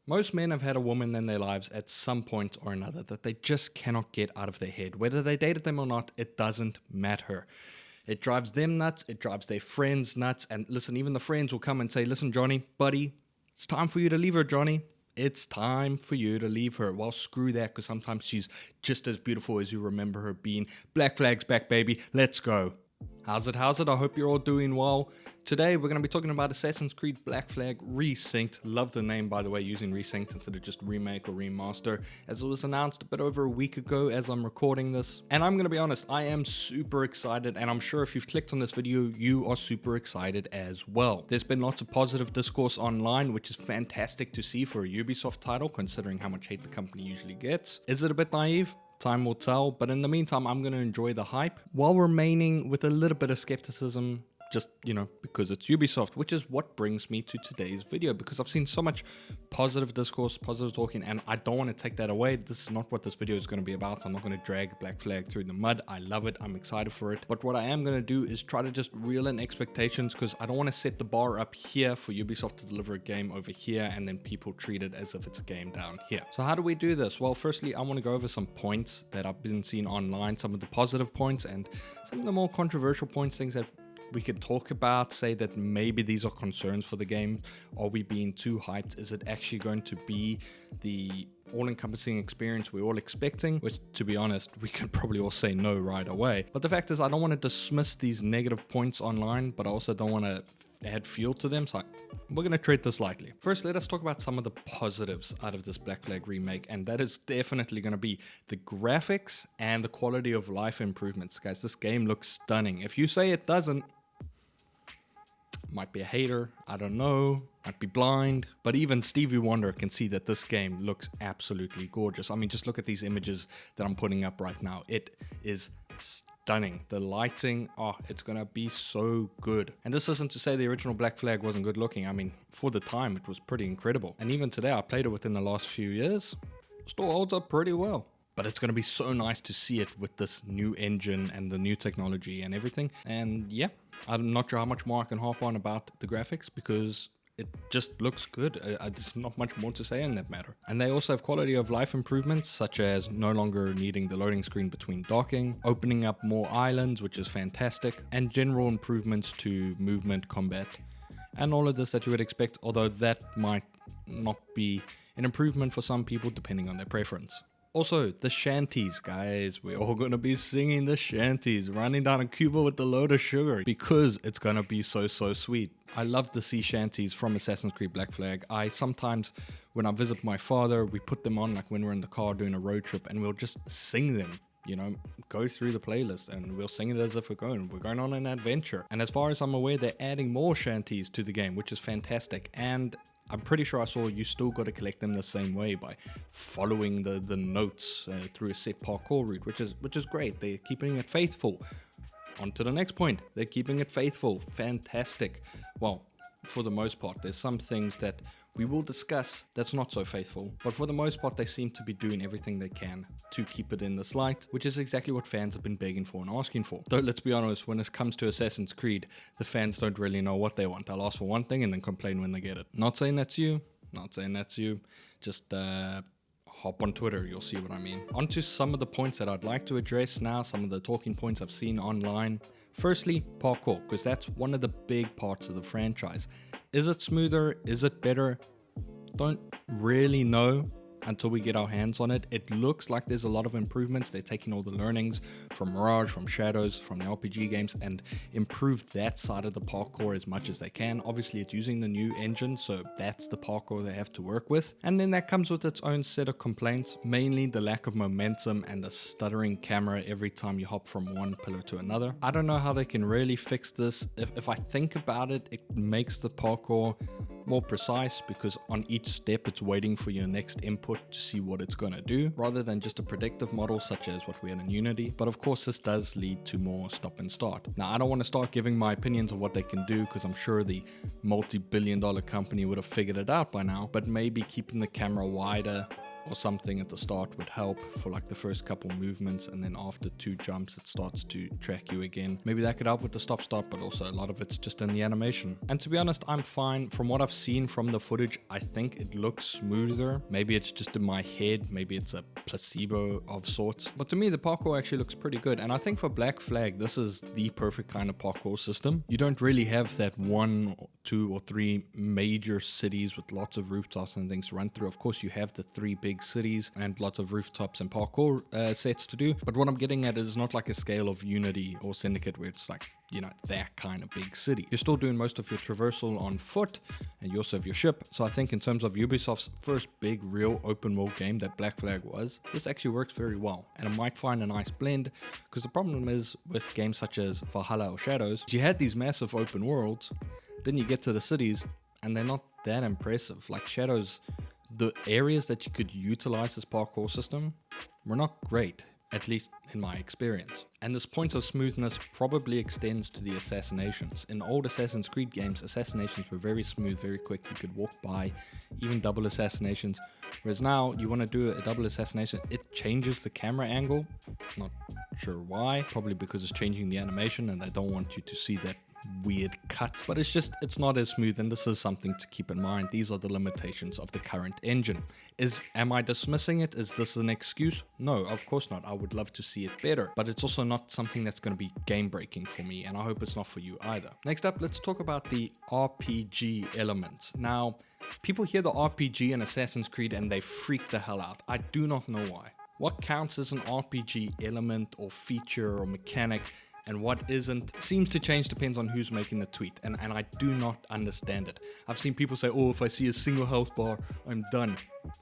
Most men have had a woman in their lives at some point or another that they just cannot get out of their head. Whether they dated them or not, it doesn't matter. It drives them nuts, it drives their friends nuts, and listen, even the friends will come and say, listen, Johnny, buddy, it's time for you to leave her, Johnny. It's time for you to leave her. Well, screw that, because sometimes she's just as beautiful as you remember her being. Black Flag's back, baby. Let's go. How's it? I hope you're all doing well. Today, we're going to be talking about Assassin's Creed Black Flag Resynced. Love the name, by the way, using Resynced instead of just remake or remaster, as it was announced a bit over a week ago as I'm recording this. And I'm going to be honest, I am super excited, and I'm sure if you've clicked on this video, you are super excited as well. There's been lots of positive discourse online, which is fantastic to see for a Ubisoft title, considering how much hate the company usually gets. Is it a bit naive? Time will tell, but in the meantime, I'm going to enjoy the hype while remaining with a little bit of skepticism, just, because it's Ubisoft, which is what brings me to today's video, because I've seen so much positive discourse, positive talking, and I don't want to take that away. This is not what this video is going to be about. I'm not going to drag Black Flag through the mud. I love it. I'm excited for it. But what I am going to do is try to just reel in expectations, because I don't want to set the bar up here for Ubisoft to deliver a game over here and then people treat it as if it's a game down here. So how do we do this? Well, firstly, I want to go over some points that I've been seeing online, some of the positive points and some of the more controversial points, things that we could talk about, say that maybe these are concerns for the game. Are we being too hyped? Is it actually going to be the all-encompassing experience we're all expecting? Which, to be honest, we can probably all say no right away. But the fact is, I don't want to dismiss these negative points online, but I also don't want to add fuel to them, so we're going to treat this lightly. First, let us talk about some of the positives out of this Black Flag remake, and that is definitely going to be the graphics and the quality of life improvements. Guys, this game looks stunning. If you say it doesn't, might be a hater, I don't know, might be blind, but even Stevie Wonder can see that this game looks absolutely gorgeous. I mean, just look at these images that I'm putting up right now. It is stunning. The lighting, it's gonna be so good. And this isn't to say the original Black Flag wasn't good looking. I mean, for the time, it was pretty incredible. And even today, I played it within the last few years, still holds up pretty well. But it's going to be so nice to see it with this new engine and the new technology and everything. And yeah, I'm not sure how much more I can harp on about the graphics, because it just looks good. There's not much more to say in that matter. And they also have quality of life improvements, such as no longer needing the loading screen between docking, opening up more islands, which is fantastic, and general improvements to movement, combat, and all of this that you would expect, although that might not be an improvement for some people depending on their preference. Also, the shanties, guys. We're all going to be singing the shanties, running down a Cuba with a load of sugar, because it's going to be so sweet. I love the sea shanties from Assassin's Creed Black Flag. I sometimes, when I visit my father, we put them on, like when we're in the car doing a road trip, and we'll just sing them. Go through the playlist and we'll sing it as if we're going on an adventure. And as far as I'm aware, they're adding more shanties to the game, which is fantastic. And I'm pretty sure I saw you still got to collect them the same way by following the notes through a set parkour route, which is great. They're keeping it faithful. On to the next point. They're keeping it faithful. Fantastic. Well, for the most part, there's some things that we will discuss that's not so faithful, but for the most part, they seem to be doing everything they can to keep it in this light, which is exactly what fans have been begging for and asking for. Though, let's be honest, when it comes to Assassin's Creed, the fans don't really know what they want. They'll ask for one thing and then complain when they get it. Not saying that's you. Just hop on Twitter, you'll see what I mean. On to some of the points that I'd like to address now, some of the talking points I've seen online. Firstly, parkour, because that's one of the big parts of the franchise. Is it smoother? Is it better? Don't really know until we get our hands on it. It looks like there's a lot of improvements. They're taking all the learnings from Mirage, from Shadows, from the RPG games, and improve that side of the parkour as much as they can. Obviously, it's using the new engine, so that's the parkour they have to work with. And then that comes with its own set of complaints, mainly the lack of momentum and the stuttering camera every time you hop from one pillar to another. I don't know how they can really fix this. If I think about it, it makes the parkour more precise, because on each step it's waiting for your next input to see what it's going to do, rather than just a predictive model such as what we had in Unity. But of course, this does lead to more stop and start. Now, I don't want to start giving my opinions of what they can do, because I'm sure the multi-billion-dollar company would have figured it out by now, but maybe keeping the camera wider or something at the start would help for like the first couple movements, and then after 2 jumps it starts to track you again. Maybe that could help with the stop, but also a lot of it's just in the animation. And to be honest, I'm fine. From what I've seen from the footage, I think it looks smoother. Maybe it's just in my head, maybe it's a placebo of sorts. But to me, the parkour actually looks pretty good. And I think for Black Flag, this is the perfect kind of parkour system. You don't really have that 1, 2, or 3 major cities with lots of rooftops and things to run through. Of course, you have the 3 big cities and lots of rooftops and parkour sets to do. But what I'm getting at is not like a scale of Unity or Syndicate where it's like, you know, that kind of big city. You're still doing most of your traversal on foot, and you also have your ship. So I think in terms of Ubisoft's first big real open world game that Black Flag was, this actually works very well, and it might find a nice blend, because the problem is with games such as Valhalla or Shadows, you had these massive open worlds, then you get to the cities and they're not that impressive. Like Shadows, the areas that you could utilize this parkour system were not great, at least in my experience. And this point of smoothness probably extends to the assassinations. In old Assassin's Creed games, assassinations were very smooth, very quick. You could walk by, even double assassinations. Whereas now, you want to do a double assassination, it changes the camera angle. Not sure why, probably because it's changing the animation and they don't want you to see that weird cut, but it's not as smooth, and this is something to keep in mind. These are the limitations of the current engine. Am I dismissing it? Is this an excuse? No, of course not. I would love to see it better, but it's also not something that's going to be game breaking for me, and I hope it's not for you either. Next up, let's talk about the RPG elements. Now, people hear the RPG in Assassin's Creed and they freak the hell out. I do not know why. What counts as an RPG element or feature or mechanic and what isn't seems to change, depends on who's making the tweet, and I do not understand it. I've seen people say, oh, if I see a single health bar, I'm done.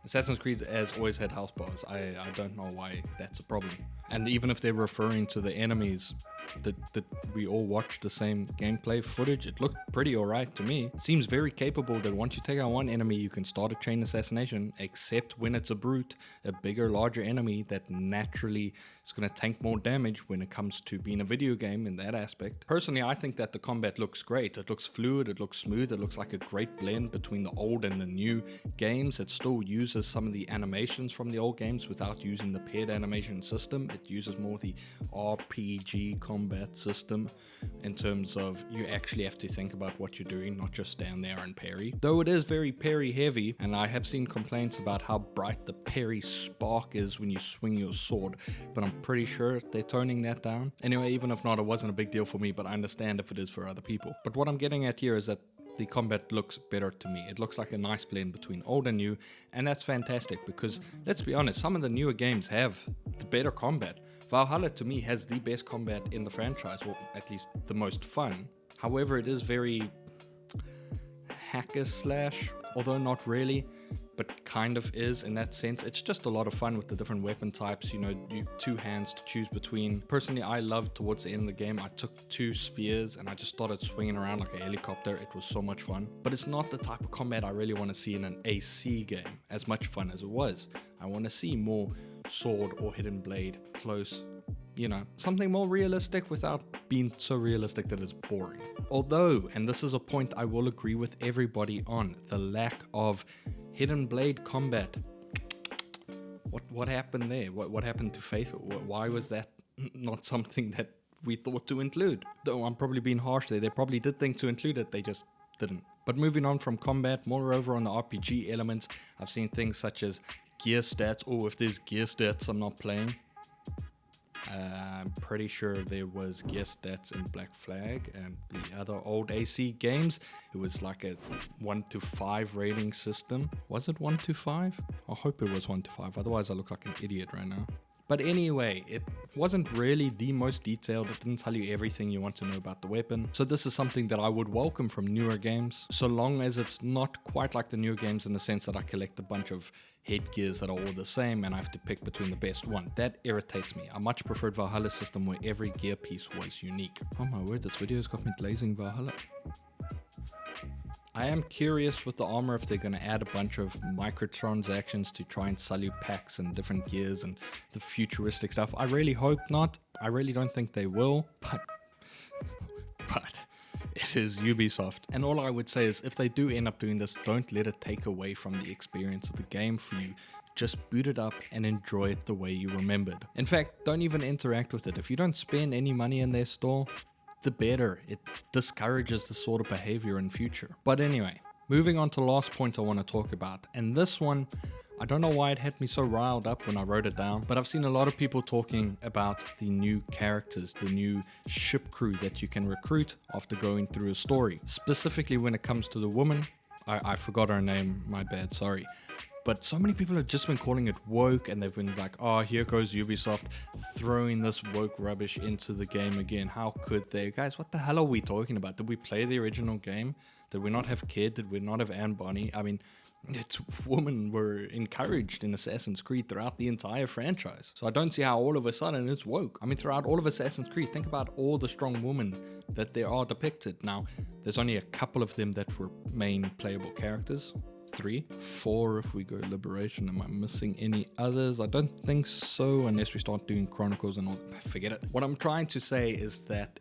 Assassin's Creed has always had health bars. I don't know why that's a problem. And even if they're referring to the enemies that we all watched the same gameplay footage, it looked pretty alright to me. It seems very capable that once you take out one enemy, you can start a chain assassination, except when it's a brute, a bigger, larger enemy that naturally is going to tank more damage when it comes to being a video game in that aspect. Personally, I think that the combat looks great. It looks fluid, it looks smooth, it looks like a great blend between the old and the new games. It still uses some of the animations from the old games without using the paired animation system. It uses more the RPG combat system in terms of you actually have to think about what you're doing, not just stand there and parry. Though it is very parry heavy, and I have seen complaints about how bright the parry spark is when you swing your sword, but I'm pretty sure they're toning that down. Anyway, even if not, it wasn't a big deal for me, but I understand if it is for other people. But what I'm getting at here is that the combat looks better to me. It looks like a nice blend between old and new, and that's fantastic because, let's be honest, some of the newer games have the better combat. Valhalla to me has the best combat in the franchise, or at least the most fun. However, it is very hacker slash, although not really, but kind of is in that sense. It's just a lot of fun with the different weapon types, you know, you 2 hands to choose between. Personally, I loved towards the end of the game, I took 2 spears and I just started swinging around like a helicopter. It was so much fun, but it's not the type of combat I really want to see in an AC game, as much fun as it was. I want to see more sword or hidden blade close, you know, something more realistic without being so realistic that it's boring. Although, and this is a point I will agree with everybody on, the lack of hidden blade combat. What happened there? What happened to Faithful? Why was that not something that we thought to include? Though I'm probably being harsh there. They probably did think to include it, they just didn't. But moving on from combat, moreover on the RPG elements, I've seen things such as gear stats. Oh, if there's gear stats, I'm not playing. I'm pretty sure there was gear stats in Black Flag and the other old AC games. It was like a 1 to 5 rating system. Was it 1 to 5? I hope it was 1 to 5, otherwise I look like an idiot right now. But anyway, it wasn't really the most detailed. It didn't tell you everything you want to know about the weapon. So this is something that I would welcome from newer games, so long as it's not quite like the newer games in the sense that I collect a bunch of headgears that are all the same and I have to pick between the best one. That irritates me. I much preferred Valhalla's system where every gear piece was unique. Oh my word, this video's got me glazing Valhalla. I am curious with the armor if they're going to add a bunch of microtransactions to try and sell you packs and different gears and the futuristic stuff. I really hope not. I really don't think they will, but it is Ubisoft. And all I would say is if they do end up doing this, don't let it take away from the experience of the game for you. Just boot it up and enjoy it the way you remembered. In fact, don't even interact with it. If you don't spend any money in their store, the better. It discourages this sort of behavior in future. But anyway, moving on to the last point I want to talk about. And this one, I don't know why it had me so riled up when I wrote it down, but I've seen a lot of people talking about the new characters, the new ship crew that you can recruit after going through a story. Specifically when it comes to the woman, I forgot her name, my bad, sorry. But so many people have just been calling it woke, and they've been like, oh, here goes Ubisoft throwing this woke rubbish into the game again. How could they? Guys, what the hell are we talking about? Did we play the original game? Did we not have Kid? Did we not have Anne Bonny? I mean, women were encouraged in Assassin's Creed throughout the entire franchise. So I don't see how all of a sudden it's woke. I mean, throughout all of Assassin's Creed, think about all the strong women that there are depicted. Now, there's only a couple of them that were main playable characters. 3, 4 if we go Liberation. Am I missing any others? I don't think so, unless we start doing Chronicles and all. Forget it. What I'm trying to say is that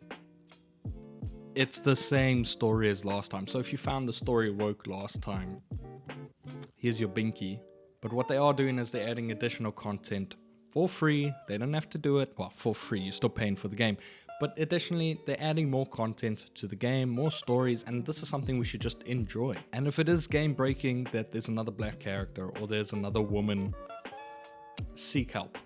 it's the same story as last time. So if you found the story woke last time, here's your binky. But what they are doing is they're adding additional content for free. They don't have to do it. Well, for free. You're still paying for the game. But additionally, they're adding more content to the game, more stories, and this is something we should just enjoy. And if it is game breaking that there's another black character or there's another woman, seek help.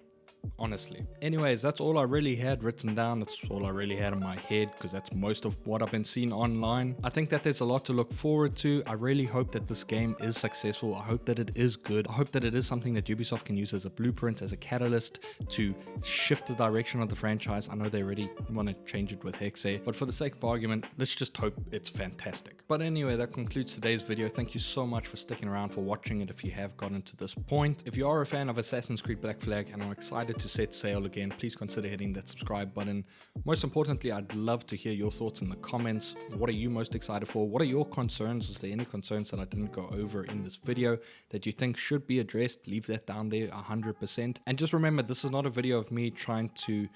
Honestly. Anyways, that's all I really had written down. That's all I really had in my head, because that's most of what I've been seeing online. I think that there's a lot to look forward to. I really hope that this game is successful. I hope that it is good. I hope that it is something that Ubisoft can use as a blueprint, as a catalyst to shift the direction of the franchise. I know they already want to change it with Hexe, but for the sake of argument, let's just hope it's fantastic. But anyway, that concludes today's video. Thank you so much for sticking around, for watching it if you have gotten to this point. If you are a fan of Assassin's Creed Black Flag and are excited to set sail again, please consider hitting that subscribe button. Most importantly, I'd love to hear your thoughts in the comments. What are you most excited for? What are your concerns? Was there any concerns that I didn't go over in this video that you think should be addressed? Leave that down there 100%. And just remember, this is not a video of me trying to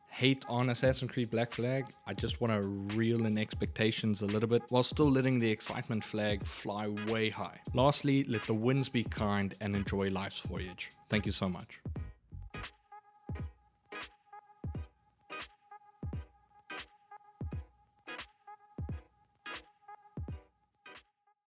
hate on Assassin's Creed Black Flag. I just want to reel in expectations a little bit while still letting the excitement flag fly way high. Lastly, let the winds be kind and enjoy life's voyage. Thank you so much.